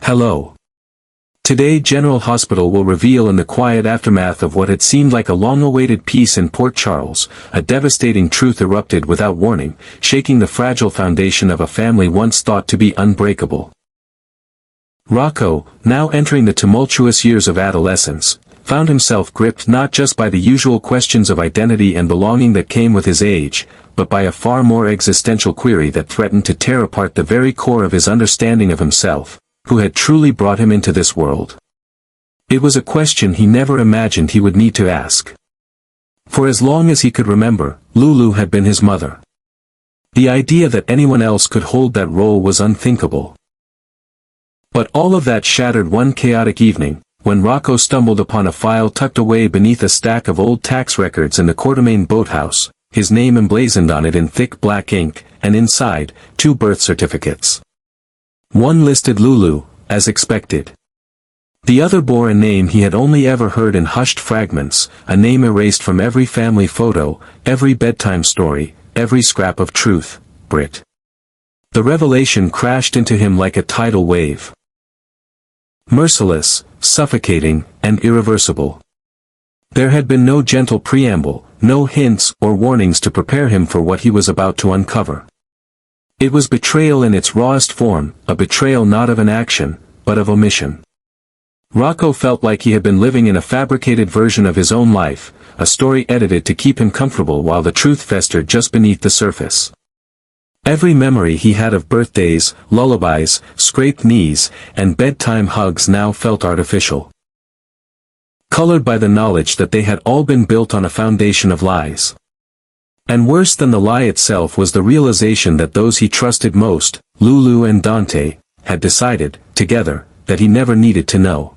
Hello. Today General Hospital will reveal in the quiet aftermath of what had seemed like a long-awaited peace in Port Charles, a devastating truth erupted without warning, shaking the fragile foundation of a family once thought to be unbreakable. Rocco, now entering the tumultuous years of adolescence, found himself gripped not just by the usual questions of identity and belonging that came with his age, but by a far more existential query that threatened to tear apart the very core of his understanding of himself, who had truly brought him into this world. It was a question he never imagined he would need to ask. For as long as he could remember, Lulu had been his mother. The idea that anyone else could hold that role was unthinkable. But all of that shattered one chaotic evening, when Rocco stumbled upon a file tucked away beneath a stack of old tax records in the Courtroom boathouse, his name emblazoned on it in thick black ink, and inside, 2 birth certificates. One listed Lulu, as expected. The other bore a name he had only ever heard in hushed fragments, a name erased from every family photo, every bedtime story, every scrap of truth, Britt. The revelation crashed into him like a tidal wave. Merciless, suffocating, and irreversible. There had been no gentle preamble, no hints or warnings to prepare him for what he was about to uncover. It was betrayal in its rawest form, a betrayal not of an action, but of omission. Rocco felt like he had been living in a fabricated version of his own life, a story edited to keep him comfortable while the truth festered just beneath the surface. Every memory he had of birthdays, lullabies, scraped knees, and bedtime hugs now felt artificial. Colored by the knowledge that they had all been built on a foundation of lies. And worse than the lie itself was the realization that those he trusted most, Lulu and Dante, had decided, together, that he never needed to know.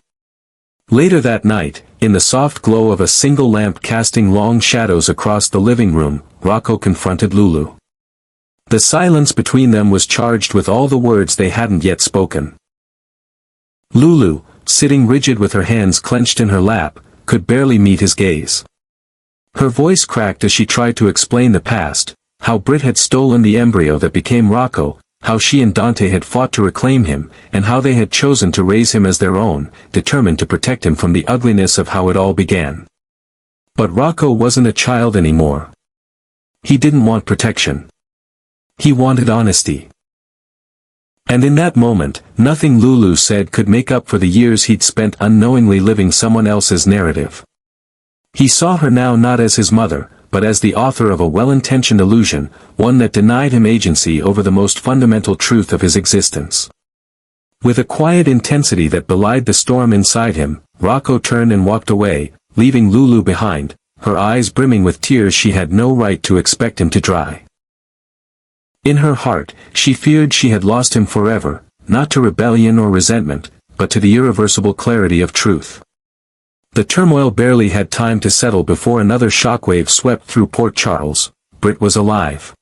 Later that night, in the soft glow of a single lamp casting long shadows across the living room, Rocco confronted Lulu. The silence between them was charged with all the words they hadn't yet spoken. Lulu, sitting rigid with her hands clenched in her lap, could barely meet his gaze. Her voice cracked as she tried to explain the past, how Britt had stolen the embryo that became Rocco, how she and Dante had fought to reclaim him, and how they had chosen to raise him as their own, determined to protect him from the ugliness of how it all began. But Rocco wasn't a child anymore. He didn't want protection. He wanted honesty. And in that moment, nothing Lulu said could make up for the years he'd spent unknowingly living someone else's narrative. He saw her now not as his mother, but as the author of a well-intentioned illusion, one that denied him agency over the most fundamental truth of his existence. With a quiet intensity that belied the storm inside him, Rocco turned and walked away, leaving Lulu behind, her eyes brimming with tears she had no right to expect him to dry. In her heart, she feared she had lost him forever, not to rebellion or resentment, but to the irreversible clarity of truth. The turmoil barely had time to settle before another shockwave swept through Port Charles. Britt was alive.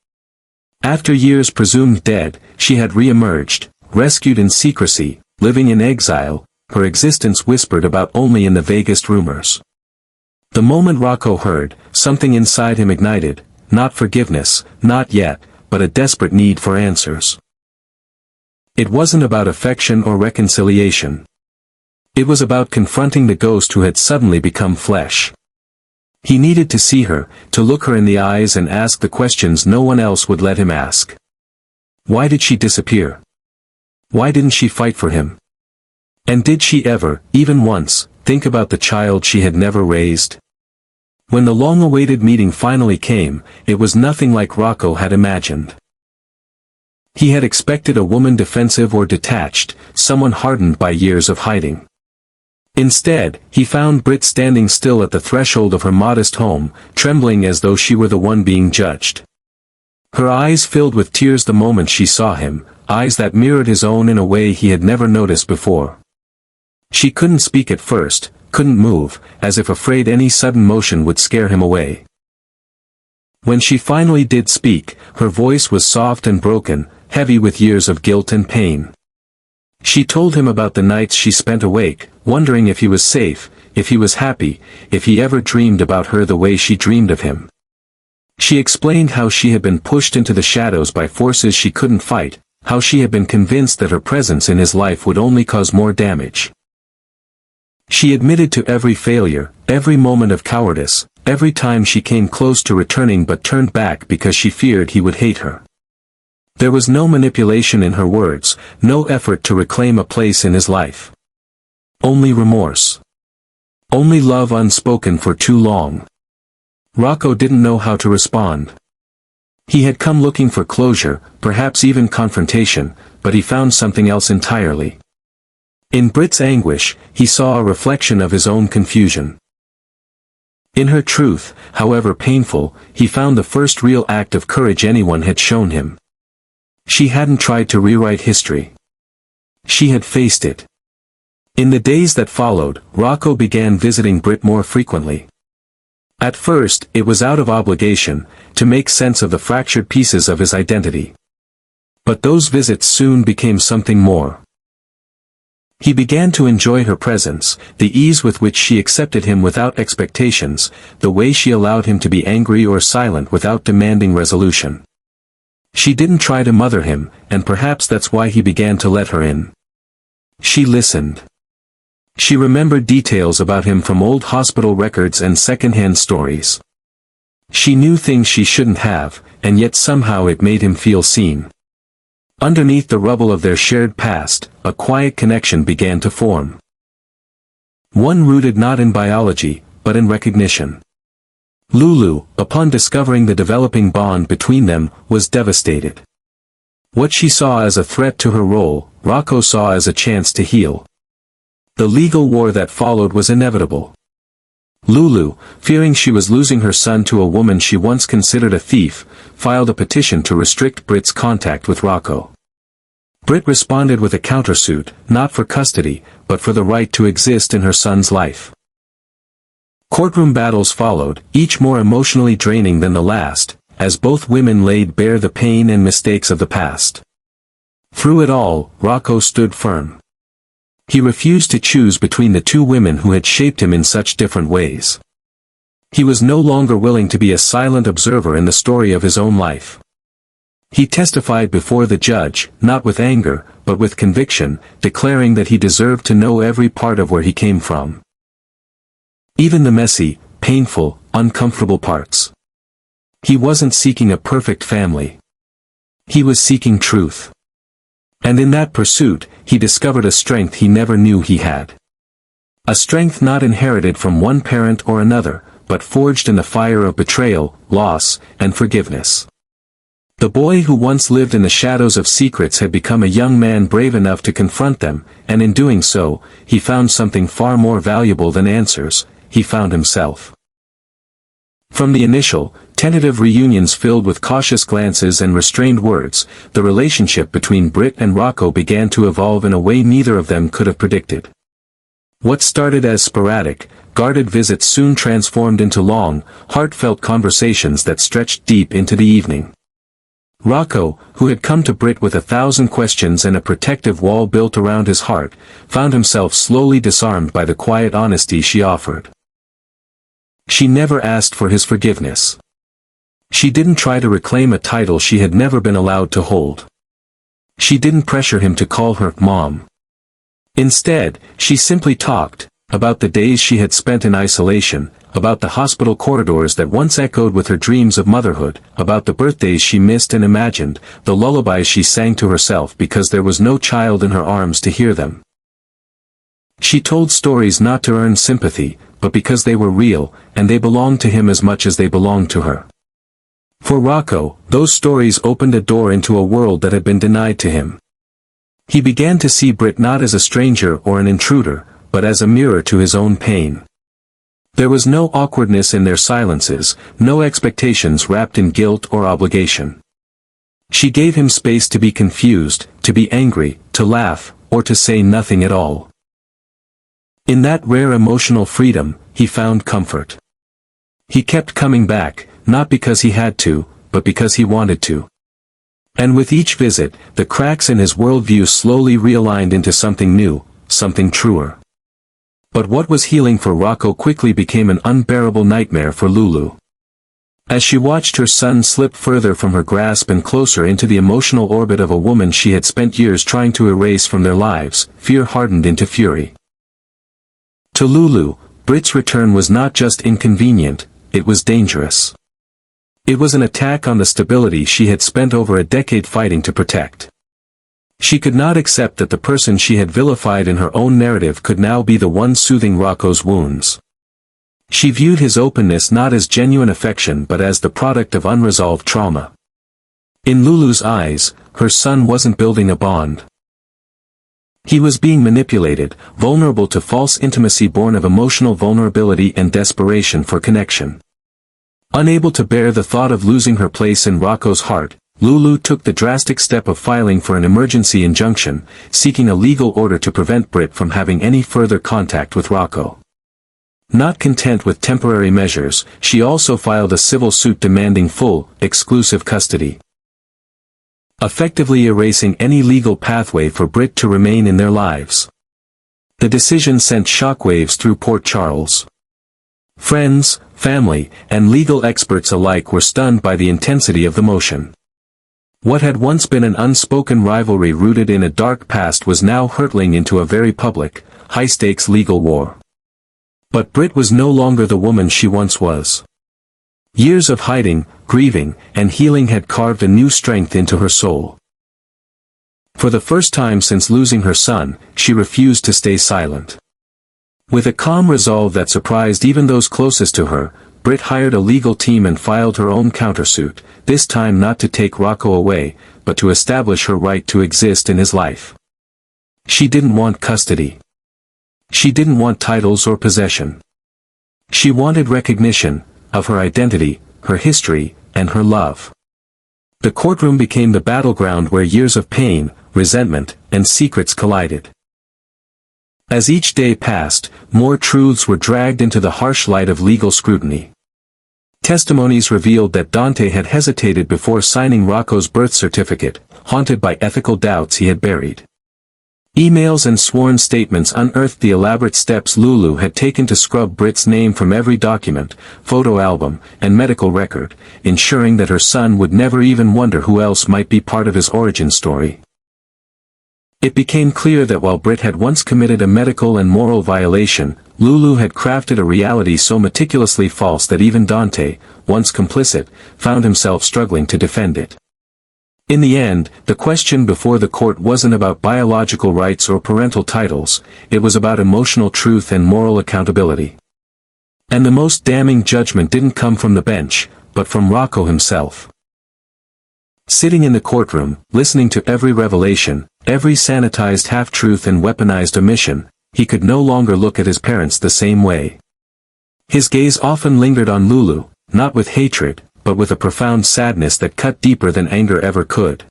After years presumed dead, she had re-emerged, rescued in secrecy, living in exile, her existence whispered about only in the vaguest rumors. The moment Rocco heard, something inside him ignited, not forgiveness, not yet, but a desperate need for answers. It wasn't about affection or reconciliation. It was about confronting the ghost who had suddenly become flesh. He needed to see her, to look her in the eyes and ask the questions no one else would let him ask. Why did she disappear? Why didn't she fight for him? And did she ever, even once, think about the child she had never raised? When the long-awaited meeting finally came, it was nothing like Rocco had imagined. He had expected a woman defensive or detached, someone hardened by years of hiding. Instead, he found Britt standing still at the threshold of her modest home, trembling as though she were the one being judged. Her eyes filled with tears the moment she saw him, eyes that mirrored his own in a way he had never noticed before. She couldn't speak at first, couldn't move, as if afraid any sudden motion would scare him away. When she finally did speak, her voice was soft and broken, heavy with years of guilt and pain. She told him about the nights she spent awake, wondering if he was safe, if he was happy, if he ever dreamed about her the way she dreamed of him. She explained how she had been pushed into the shadows by forces she couldn't fight, how she had been convinced that her presence in his life would only cause more damage. She admitted to every failure, every moment of cowardice, every time she came close to returning but turned back because she feared he would hate her. There was no manipulation in her words, no effort to reclaim a place in his life. Only remorse. Only love unspoken for too long. Rocco didn't know how to respond. He had come looking for closure, perhaps even confrontation, but he found something else entirely. In Britt's anguish, he saw a reflection of his own confusion. In her truth, however painful, he found the first real act of courage anyone had shown him. She hadn't tried to rewrite history. She had faced it. In the days that followed, Rocco began visiting Britt more frequently. At first, it was out of obligation, to make sense of the fractured pieces of his identity. But those visits soon became something more. He began to enjoy her presence, the ease with which she accepted him without expectations, the way she allowed him to be angry or silent without demanding resolution. She didn't try to mother him, and perhaps that's why he began to let her in. She listened. She remembered details about him from old hospital records and second-hand stories. She knew things she shouldn't have, and yet somehow it made him feel seen. Underneath the rubble of their shared past, a quiet connection began to form. One rooted not in biology, but in recognition. Lulu, upon discovering the developing bond between them, was devastated. What she saw as a threat to her role, Rocco saw as a chance to heal. The legal war that followed was inevitable. Lulu, fearing she was losing her son to a woman she once considered a thief, filed a petition to restrict Britt's contact with Rocco. Britt responded with a countersuit, not for custody, but for the right to exist in her son's life. Courtroom battles followed, each more emotionally draining than the last, as both women laid bare the pain and mistakes of the past. Through it all, Rocco stood firm. He refused to choose between the two women who had shaped him in such different ways. He was no longer willing to be a silent observer in the story of his own life. He testified before the judge, not with anger, but with conviction, declaring that he deserved to know every part of where he came from. Even the messy, painful, uncomfortable parts. He wasn't seeking a perfect family. He was seeking truth. And in that pursuit, he discovered a strength he never knew he had. A strength not inherited from one parent or another, but forged in the fire of betrayal, loss, and forgiveness. The boy who once lived in the shadows of secrets had become a young man brave enough to confront them, and in doing so, he found something far more valuable than answers: he found himself. From the initial, tentative reunions filled with cautious glances and restrained words, the relationship between Britt and Rocco began to evolve in a way neither of them could have predicted. What started as sporadic, guarded visits soon transformed into long, heartfelt conversations that stretched deep into the evening. Rocco, who had come to Britt with 1,000 questions and a protective wall built around his heart, found himself slowly disarmed by the quiet honesty she offered. She never asked for his forgiveness. She didn't try to reclaim a title she had never been allowed to hold. She didn't pressure him to call her mom. Instead, she simply talked, about the days she had spent in isolation, about the hospital corridors that once echoed with her dreams of motherhood, about the birthdays she missed and imagined, the lullabies she sang to herself because there was no child in her arms to hear them. She told stories not to earn sympathy, but because they were real, and they belonged to him as much as they belonged to her. For Rocco, those stories opened a door into a world that had been denied to him. He began to see Britt not as a stranger or an intruder, but as a mirror to his own pain. There was no awkwardness in their silences, no expectations wrapped in guilt or obligation. She gave him space to be confused, to be angry, to laugh, or to say nothing at all. In that rare emotional freedom, he found comfort. He kept coming back, not because he had to, but because he wanted to. And with each visit, the cracks in his worldview slowly realigned into something new, something truer. But what was healing for Rocco quickly became an unbearable nightmare for Lulu. As she watched her son slip further from her grasp and closer into the emotional orbit of a woman she had spent years trying to erase from their lives, fear hardened into fury. To Lulu, Britt's return was not just inconvenient, it was dangerous. It was an attack on the stability she had spent over a decade fighting to protect. She could not accept that the person she had vilified in her own narrative could now be the one soothing Rocco's wounds. She viewed his openness not as genuine affection but as the product of unresolved trauma. In Lulu's eyes, her son wasn't building a bond. He was being manipulated, vulnerable to false intimacy born of emotional vulnerability and desperation for connection. Unable to bear the thought of losing her place in Rocco's heart, Lulu took the drastic step of filing for an emergency injunction, seeking a legal order to prevent Britt from having any further contact with Rocco. Not content with temporary measures, she also filed a civil suit demanding full, exclusive custody, effectively erasing any legal pathway for Britt to remain in their lives. The decision sent shockwaves through Port Charles. Friends, family, and legal experts alike were stunned by the intensity of the motion. What had once been an unspoken rivalry rooted in a dark past was now hurtling into a very public, high-stakes legal war. But Britt was no longer the woman she once was. Years of hiding, grieving, and healing had carved a new strength into her soul. For the first time since losing her son, she refused to stay silent. With a calm resolve that surprised even those closest to her, Britt hired a legal team and filed her own countersuit, this time not to take Rocco away, but to establish her right to exist in his life. She didn't want custody. She didn't want titles or possession. She wanted recognition, of her identity, her history, and her love. The courtroom became the battleground where years of pain, resentment, and secrets collided. As each day passed, more truths were dragged into the harsh light of legal scrutiny. Testimonies revealed that Dante had hesitated before signing Rocco's birth certificate, haunted by ethical doubts he had buried. Emails and sworn statements unearthed the elaborate steps Lulu had taken to scrub Britt's name from every document, photo album, and medical record, ensuring that her son would never even wonder who else might be part of his origin story. It became clear that while Britt had once committed a medical and moral violation, Lulu had crafted a reality so meticulously false that even Dante, once complicit, found himself struggling to defend it. In the end, the question before the court wasn't about biological rights or parental titles, it was about emotional truth and moral accountability. And the most damning judgment didn't come from the bench, but from Rocco himself. Sitting in the courtroom, listening to every revelation, every sanitized half-truth and weaponized omission, he could no longer look at his parents the same way. His gaze often lingered on Lulu, not with hatred, but with a profound sadness that cut deeper than anger ever could.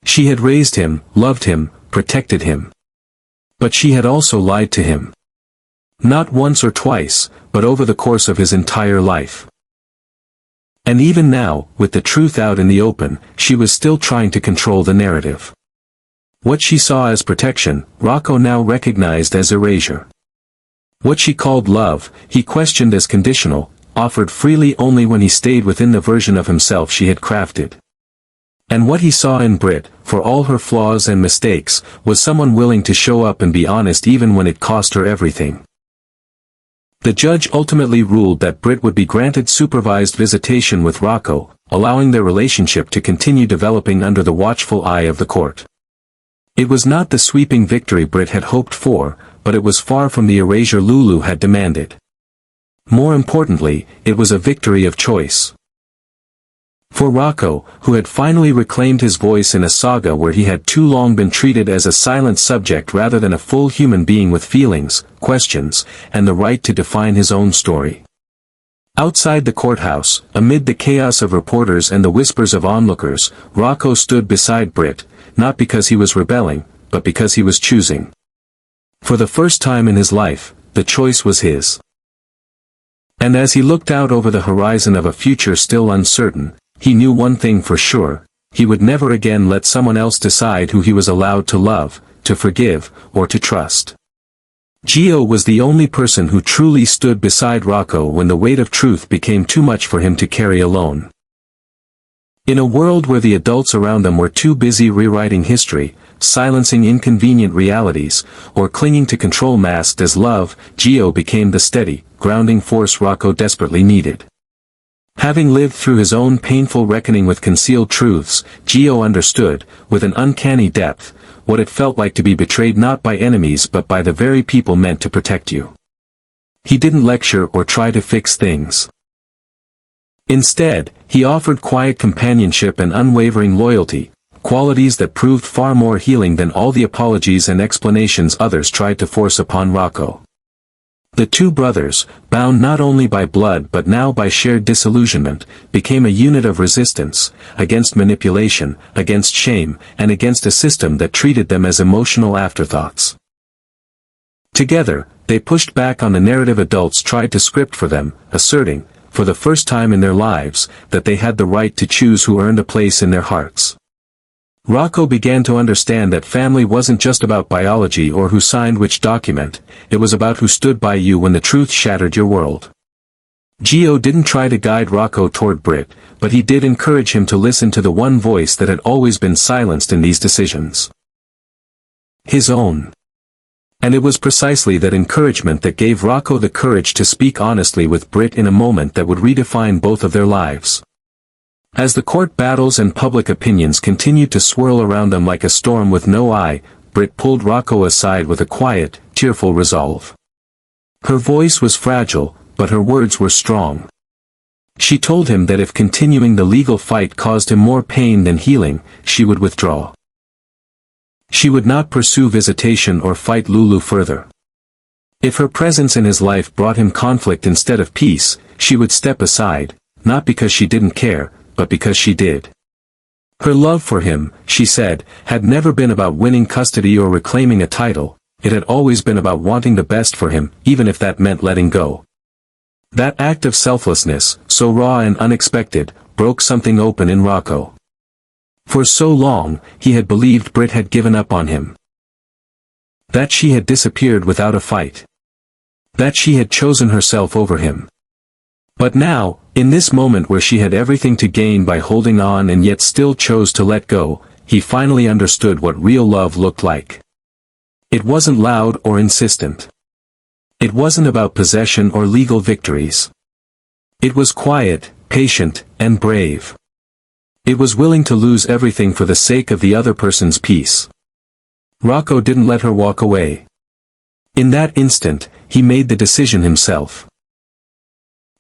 She had raised him, loved him, protected him. But she had also lied to him. Not once or twice, but over the course of his entire life. And even now, with the truth out in the open, she was still trying to control the narrative. What she saw as protection, Rocco now recognized as erasure. What she called love, he questioned as conditional, offered freely only when he stayed within the version of himself she had crafted. And what he saw in Britt, for all her flaws and mistakes, was someone willing to show up and be honest even when it cost her everything. The judge ultimately ruled that Britt would be granted supervised visitation with Rocco, allowing their relationship to continue developing under the watchful eye of the court. It was not the sweeping victory Britt had hoped for, but it was far from the erasure Lulu had demanded. More importantly, it was a victory of choice. For Rocco, who had finally reclaimed his voice in a saga where he had too long been treated as a silent subject rather than a full human being with feelings, questions, and the right to define his own story. Outside the courthouse, amid the chaos of reporters and the whispers of onlookers, Rocco stood beside Britt, not because he was rebelling, but because he was choosing. For the first time in his life, the choice was his. And as he looked out over the horizon of a future still uncertain, he knew one thing for sure: he would never again let someone else decide who he was allowed to love, to forgive, or to trust. Gio was the only person who truly stood beside Rocco when the weight of truth became too much for him to carry alone. In a world where the adults around them were too busy rewriting history, silencing inconvenient realities, or clinging to control masked as love, Gio became the steady, grounding force Rocco desperately needed. Having lived through his own painful reckoning with concealed truths, Gio understood, with an uncanny depth, what it felt like to be betrayed not by enemies but by the very people meant to protect you. He didn't lecture or try to fix things. Instead, he offered quiet companionship and unwavering loyalty, qualities that proved far more healing than all the apologies and explanations others tried to force upon Rocco. The two brothers, bound not only by blood but now by shared disillusionment, became a unit of resistance, against manipulation, against shame, and against a system that treated them as emotional afterthoughts. Together, they pushed back on the narrative adults tried to script for them, asserting, for the first time in their lives, that they had the right to choose who earned a place in their hearts. Rocco began to understand that family wasn't just about biology or who signed which document, it was about who stood by you when the truth shattered your world. Gio didn't try to guide Rocco toward Britt, but he did encourage him to listen to the one voice that had always been silenced in these decisions. His own. And it was precisely that encouragement that gave Rocco the courage to speak honestly with Britt in a moment that would redefine both of their lives. As the court battles and public opinions continued to swirl around them like a storm with no eye, Britt pulled Rocco aside with a quiet, tearful resolve. Her voice was fragile, but her words were strong. She told him that if continuing the legal fight caused him more pain than healing, she would withdraw. She would not pursue visitation or fight Lulu further. If her presence in his life brought him conflict instead of peace, she would step aside, not because she didn't care, but because she did. Her love for him, she said, had never been about winning custody or reclaiming a title, it had always been about wanting the best for him, even if that meant letting go. That act of selflessness, so raw and unexpected, broke something open in Rocco. For so long, he had believed Britt had given up on him. That she had disappeared without a fight. That she had chosen herself over him. But now, in this moment where she had everything to gain by holding on and yet still chose to let go, he finally understood what real love looked like. It wasn't loud or insistent. It wasn't about possession or legal victories. It was quiet, patient, and brave. It was willing to lose everything for the sake of the other person's peace. Rocco didn't let her walk away. In that instant, he made the decision himself.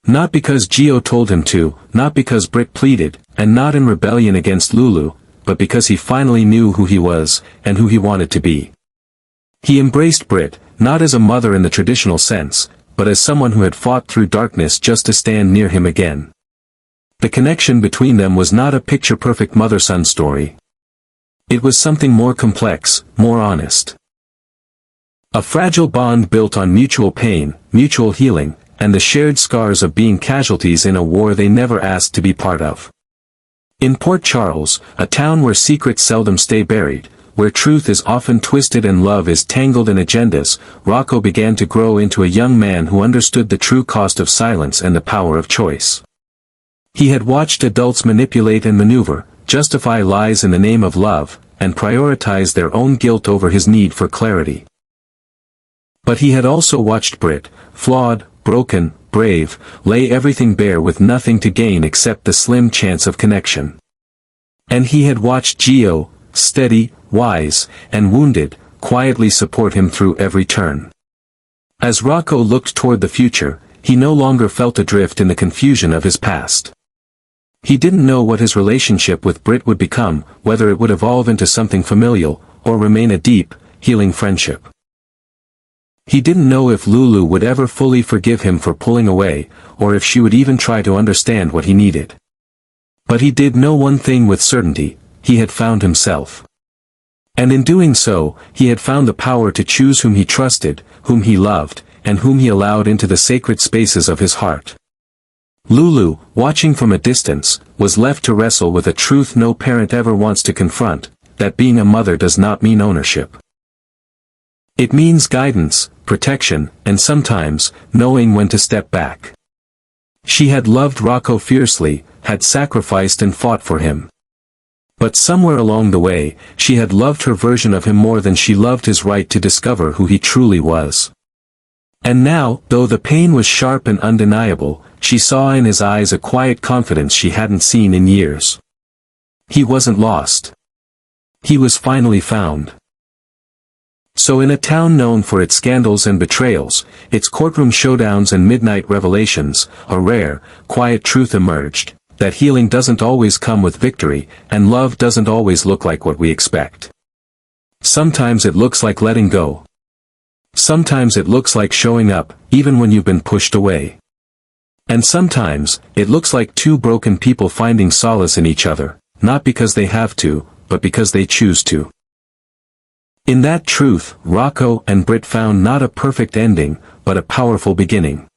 Not because Gio told him to, not because Britt pleaded, and not in rebellion against Lulu, but because he finally knew who he was, and who he wanted to be. He embraced Britt, not as a mother in the traditional sense, but as someone who had fought through darkness just to stand near him again. The connection between them was not a picture-perfect mother-son story. It was something more complex, more honest. A fragile bond built on mutual pain, mutual healing, and the shared scars of being casualties in a war they never asked to be part of. In Port Charles, a town where secrets seldom stay buried, where truth is often twisted and love is tangled in agendas, Rocco began to grow into a young man who understood the true cost of silence and the power of choice. He had watched adults manipulate and maneuver, justify lies in the name of love, and prioritize their own guilt over his need for clarity. But he had also watched Britt, flawed, broken, brave, lay everything bare with nothing to gain except the slim chance of connection. And he had watched Gio, steady, wise, and wounded, quietly support him through every turn. As Rocco looked toward the future, he no longer felt adrift in the confusion of his past. He didn't know what his relationship with Britt would become, whether it would evolve into something familial, or remain a deep, healing friendship. He didn't know if Lulu would ever fully forgive him for pulling away, or if she would even try to understand what he needed. But he did know one thing with certainty, he had found himself. And in doing so, he had found the power to choose whom he trusted, whom he loved, and whom he allowed into the sacred spaces of his heart. Lulu, watching from a distance, was left to wrestle with a truth no parent ever wants to confront, that being a mother does not mean ownership. It means guidance, protection, and sometimes, knowing when to step back. She had loved Rocco fiercely, had sacrificed and fought for him. But somewhere along the way, she had loved her version of him more than she loved his right to discover who he truly was. And now, though the pain was sharp and undeniable, she saw in his eyes a quiet confidence she hadn't seen in years. He wasn't lost. He was finally found. So in a town known for its scandals and betrayals, its courtroom showdowns and midnight revelations, a rare, quiet truth emerged, that healing doesn't always come with victory, and love doesn't always look like what we expect. Sometimes it looks like letting go. Sometimes it looks like showing up, even when you've been pushed away. And sometimes, it looks like two broken people finding solace in each other, not because they have to, but because they choose to. In that truth, Rocco and Britt found not a perfect ending, but a powerful beginning.